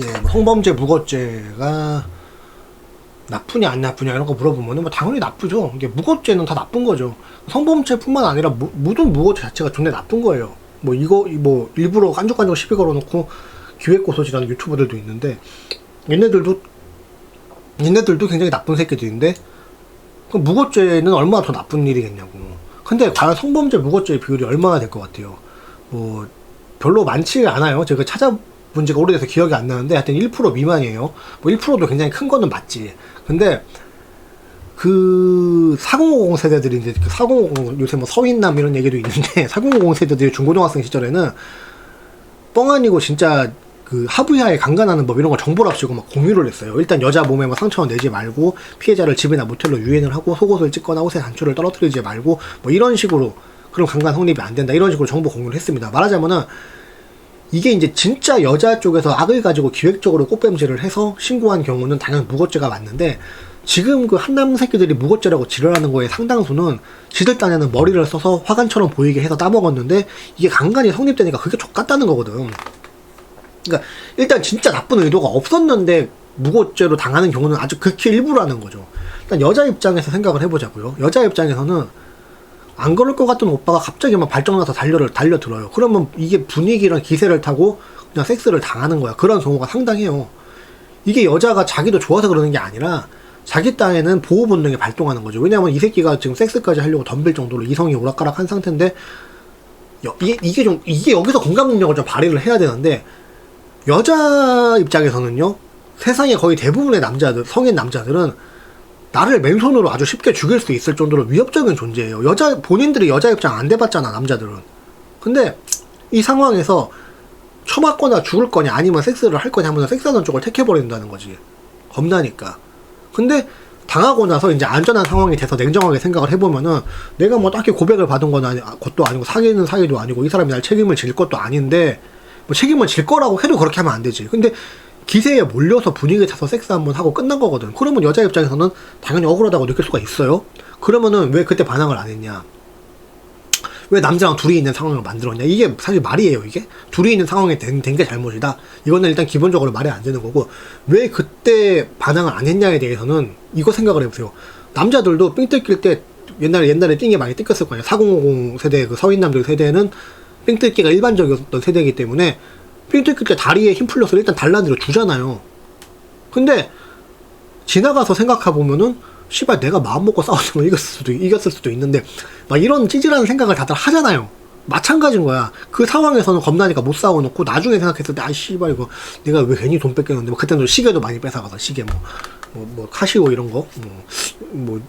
예, 뭐 성범죄, 무고죄가 나쁘냐 안 나쁘냐 이런 거 물어보면은 뭐 당연히 나쁘죠. 이게 무고죄는 다 나쁜 거죠. 성범죄뿐만 아니라 모든 무고죄 자체가 존나 나쁜 거예요. 뭐 이거 뭐 일부러 깐족깐족 시비 걸어놓고 기획고소지라는 유튜버들도 있는데 얘네들도 굉장히 나쁜 새끼들인데 그 무고죄는 얼마나 더 나쁜 일이겠냐고. 근데 과연 성범죄 무고죄의 비율이 얼마나 될 것 같아요? 뭐 별로 많지 않아요. 제가 찾아본 지가 오래돼서 기억이 안 나는데 하여튼 1% 미만이에요. 뭐 1%도 굉장히 큰 거는 맞지. 근데 그 4050 세대들이 이제 그 4050 요새 뭐 서인남 이런 얘기도 있는데 4050 세대들이 중고등학생 시절에는 뻥 아니고 진짜 그 하부야에 강간하는 법 이런 거 정보를 합치고 막 공유를 했어요. 일단 여자 몸에 뭐 상처는 내지 말고 피해자를 집이나 모텔로 유인을 하고 속옷을 찢거나 옷의 단추를 떨어뜨리지 말고 뭐 이런 식으로 그럼 강간 성립이 안 된다 이런 식으로 정보 공유를 했습니다. 말하자면은 이게 이제 진짜 여자 쪽에서 악을 가지고 기획적으로 꽃뱀질을 해서 신고한 경우는 당연히 무고죄가 맞는데 지금 그 한남 새끼들이 무고죄라고 지랄하는 거에 상당수는 지들 딴에는 머리를 써서 화관처럼 보이게 해서 따먹었는데 이게 강간이 성립되니까 그게 족같다는 거거든. 그러니까 일단 진짜 나쁜 의도가 없었는데 무고죄로 당하는 경우는 아주 극히 일부라는 거죠. 일단 여자 입장에서 생각을 해보자고요. 여자 입장에서는 안 그럴 것 같던 오빠가 갑자기 막 발정나서 달려들어요. 그러면 이게 분위기랑 기세를 타고 그냥 섹스를 당하는 거야. 그런 경우가 상당해요. 이게 여자가 자기도 좋아서 그러는 게 아니라 자기 딴에는 보호 본능이 발동하는 거죠. 왜냐면 이 새끼가 지금 섹스까지 하려고 덤빌 정도로 이성이 오락가락한 상태인데 이게 여기서 공감 능력을 좀 발휘를 해야 되는데 여자 입장에서는요, 세상에 거의 대부분의 남자들, 성인 남자들은 나를 맨손으로 아주 쉽게 죽일 수 있을 정도로 위협적인 존재예요. 본인들이 여자 입장 안 돼봤잖아, 남자들은. 근데 이 상황에서 쳐맞거나 죽을 거냐, 아니면 섹스를 할 거냐 하면 섹스하는 쪽을 택해버린다는 거지. 겁나니까. 근데 당하고 나서 이제 안전한 상황이 돼서 냉정하게 생각을 해보면은 내가 뭐 딱히 고백을 받은 것도 아니고 사귀는 사이도 아니고 이 사람이 날 책임을 질 것도 아닌데 뭐 책임을 질 거라고 해도 그렇게 하면 안 되지. 근데 기세에 몰려서 분위기에 차서 섹스 한번 하고 끝난 거거든. 그러면 여자 입장에서는 당연히 억울하다고 느낄 수가 있어요. 그러면은 왜 그때 반항을 안 했냐? 왜 남자랑 둘이 있는 상황을 만들었냐? 이게 사실 말이에요, 이게? 둘이 있는 상황에 된 게 잘못이다. 이거는 일단 기본적으로 말이 안 되는 거고, 왜 그때 반항을 안 했냐에 대해서는 이거 생각을 해보세요. 남자들도 삥 뜯길 때 옛날에 삥이 많이 뜯겼을 거예요. 4050 세대, 그 서인남들 세대는 삥 뜯기가 일반적이었던 세대이기 때문에 삥 뜯길 때 다리에 힘 풀려서 일단 달라들어 주잖아요. 근데 지나가서 생각해보면은 씨발 내가 마음먹고 싸웠으면 이겼을 수도 있는데 막 이런 찌질한 생각을 다들 하잖아요. 마찬가지인 거야. 그 상황에서는 겁나니까 못 싸워놓고 나중에 생각했을 때 아 씨발 이거 내가 왜 괜히 돈 뺏겼는데 뭐 그때는 시계도 많이 뺏어가서 시계 뭐 카시오 이런 거 뭐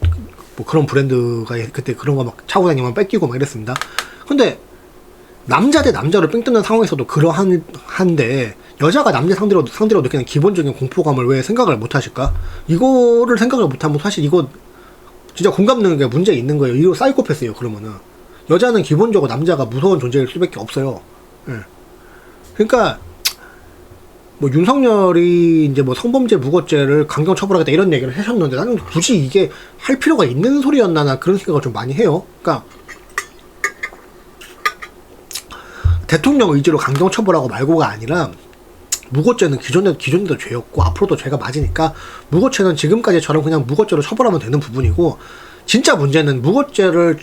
그런 브랜드가 그때 그런 거 막 차고 다니면 뺏기고 막 이랬습니다. 근데 남자 대 남자로 삥 뜯는 상황에서도 그러한데 여자가 남자 상대로 느끼는 기본적인 공포감을 왜 생각을 못 하실까? 이거를 생각을 못하면 사실 이거 진짜 공감 능력에 문제 있는 거예요. 이거 사이코패스예요. 그러면은 여자는 기본적으로 남자가 무서운 존재일 수밖에 없어요. 예. 그러니까 뭐 윤석열이 이제 뭐 성범죄 무고죄를 강경 처벌하겠다 이런 얘기를 하셨는데 나는 굳이 이게 할 필요가 있는 소리였나 나 그런 생각을 좀 많이 해요. 그러니까 대통령 의지로 강경 처벌하고 말고가 아니라 무고죄는 기존에도 죄였고 앞으로도 죄가 맞으니까 무고죄는 지금까지처럼 그냥 무고죄로 처벌하면 되는 부분이고 진짜 문제는 무고죄를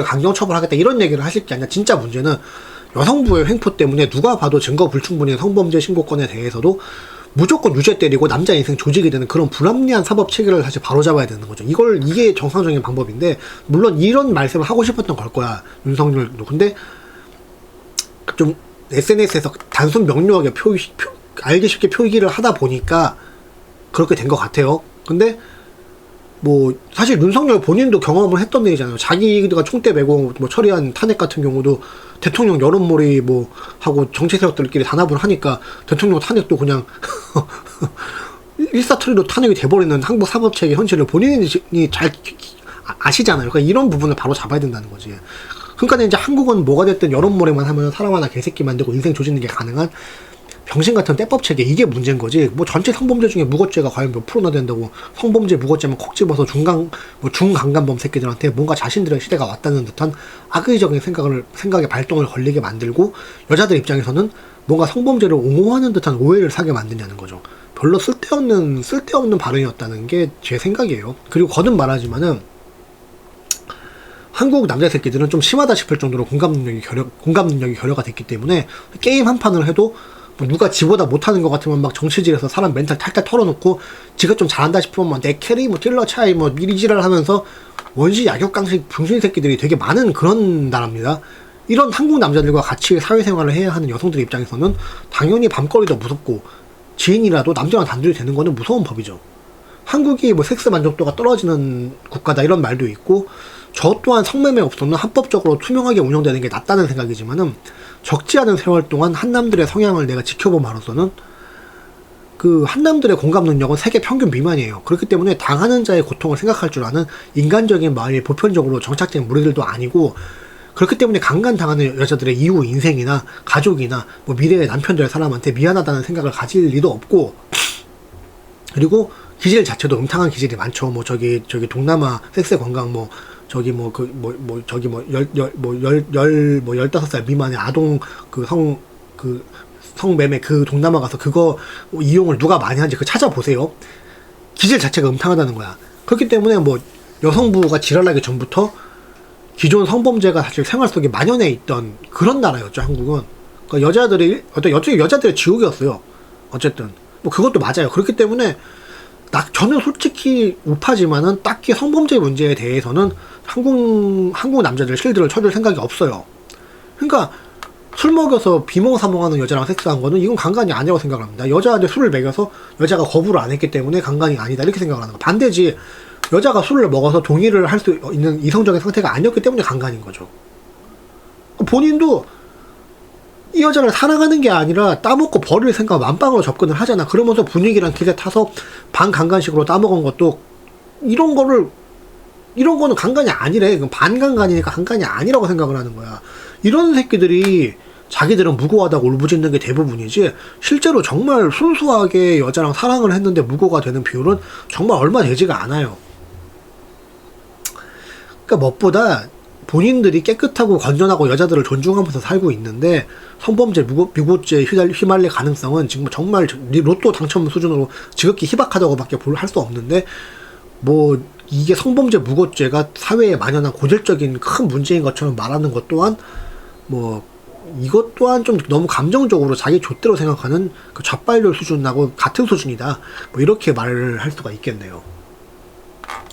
강경 처벌하겠다 이런 얘기를 하실 게 아니라 진짜 문제는 여성부의 횡포 때문에 누가 봐도 증거 불충분인 성범죄 신고건에 대해서도 무조건 유죄 때리고 남자 인생 조직이 되는 그런 불합리한 사법 체계를 사실 바로잡아야 되는 거죠. 이게 정상적인 방법인데 물론 이런 말씀을 하고 싶었던 걸 거야 윤석열도. 근데 좀 SNS에서 단순 명료하게 알기 쉽게 표기를 하다 보니까 그렇게 된 것 같아요. 근데 뭐 사실 윤석열 본인도 경험을 했던 일이잖아요. 자기가 총대 메고 뭐 처리한 탄핵 같은 경우도 대통령 여론몰이 뭐 하고 정치 세력들끼리 단합을 하니까 대통령 탄핵도 그냥 일사천리로 탄핵이 돼버리는 한국 사법체계 현실을 본인이 잘 아시잖아요. 그러니까 이런 부분을 바로 잡아야 된다는 거지. 그러니까 이제 한국은 뭐가 됐든 여론몰이만 하면 사람 하나 개새끼 만들고 인생 조지는 게 가능한 병신 같은 떼법 체계 이게 문제인 거지. 뭐 전체 성범죄 중에 무고죄가 과연 몇 프로나 된다고 성범죄 무고죄만 콕 집어서 중강간범 새끼들한테 뭔가 자신들의 시대가 왔다는 듯한 악의적인 생각에 발동을 걸리게 만들고 여자들 입장에서는 뭔가 성범죄를 옹호하는 듯한 오해를 사게 만드냐는 거죠. 별로 쓸데없는 발언이었다는 게 제 생각이에요. 그리고 거듭 말하지만은 한국 남자 새끼들은 좀 심하다 싶을 정도로 공감 능력이 결여가 됐기 때문에 게임 한 판을 해도 뭐 누가 지보다 못하는 것 같으면 막 정치질에서 사람 멘탈 탈탈 털어놓고 지가 좀 잘한다 싶으면 뭐 내 캐리 뭐 딜러 차이 뭐 미리지랄 하면서 원시 약육강식 병신 새끼들이 되게 많은 그런 나라입니다. 이런 한국 남자들과 같이 사회생활을 해야 하는 여성들 입장에서는 당연히 밤거리도 무섭고 지인이라도 남자랑 단둘이 되는 거는 무서운 법이죠. 한국이 뭐 섹스 만족도가 떨어지는 국가다 이런 말도 있고 저 또한 성매매 업소는 합법적으로 투명하게 운영되는 게 낫다는 생각이지만은 적지 않은 세월 동안 한남들의 성향을 내가 지켜본 바로서는 그 한남들의 공감 능력은 세계 평균 미만이에요. 그렇기 때문에 당하는 자의 고통을 생각할 줄 아는 인간적인 마음이 보편적으로 정착된 무리들도 아니고 그렇기 때문에 강간당하는 여자들의 이후 인생이나 가족이나 뭐 미래의 남편 될 사람한테 미안하다는 생각을 가질 리도 없고 그리고 기질 자체도 음탕한 기질이 많죠. 뭐 저기 동남아 섹스 관광 뭐 저기 뭐 그 뭐 저기 뭐 15살 미만의 아동 성매매 그 동남아 가서 그거 이용을 누가 많이 하는지 그 찾아보세요. 기질 자체가 음탕하다는 거야. 그렇기 때문에 뭐 여성부가 지랄나기 전부터 기존 성범죄가 사실 생활 속에 만연해 있던 그런 나라였죠, 한국은. 그러니까 여자들의 지옥이었어요. 어쨌든 뭐 그것도 맞아요. 그렇기 때문에 저는 솔직히 우파지만은 딱히 성범죄 문제에 대해서는 한국 남자들 실드를 쳐줄 생각이 없어요. 그러니까 술 먹여서 비몽사몽하는 여자랑 섹스한 거는 이건 강간이 아니라고 생각을 합니다. 여자한테 술을 먹여서 여자가 거부를 안 했기 때문에 강간이 아니다 이렇게 생각을 하는 거. 반대지 여자가 술을 먹어서 동의를 할 수 있는 이성적인 상태가 아니었기 때문에 강간인 거죠. 본인도 이 여자를 사랑하는 게 아니라 따먹고 버릴 생각 만빵으로 접근을 하잖아. 그러면서 분위기랑 기세 타서 반강간식으로 따먹은 것도 이런 거는 강간이 아니래. 반강간이니까 강간이 아니라고 생각을 하는 거야. 이런 새끼들이 자기들은 무고하다고 울부짖는 게 대부분이지 실제로 정말 순수하게 여자랑 사랑을 했는데 무고가 되는 비율은 정말 얼마 되지가 않아요. 그러니까 무엇보다 본인들이 깨끗하고 건전하고 여자들을 존중하면서 살고 있는데 성범죄, 무고죄에 휘말릴 가능성은 지금 정말 로또 당첨 수준으로 지극히 희박하다고밖에 할 수 없는데 뭐 이게 성범죄, 무고죄가 사회에 만연한 고질적인 큰 문제인 것처럼 말하는 것 또한 뭐 이것 또한 좀 너무 감정적으로 자기 좆대로 생각하는 그 좌빨돌 수준하고 같은 수준이다. 뭐 이렇게 말을 할 수가 있겠네요.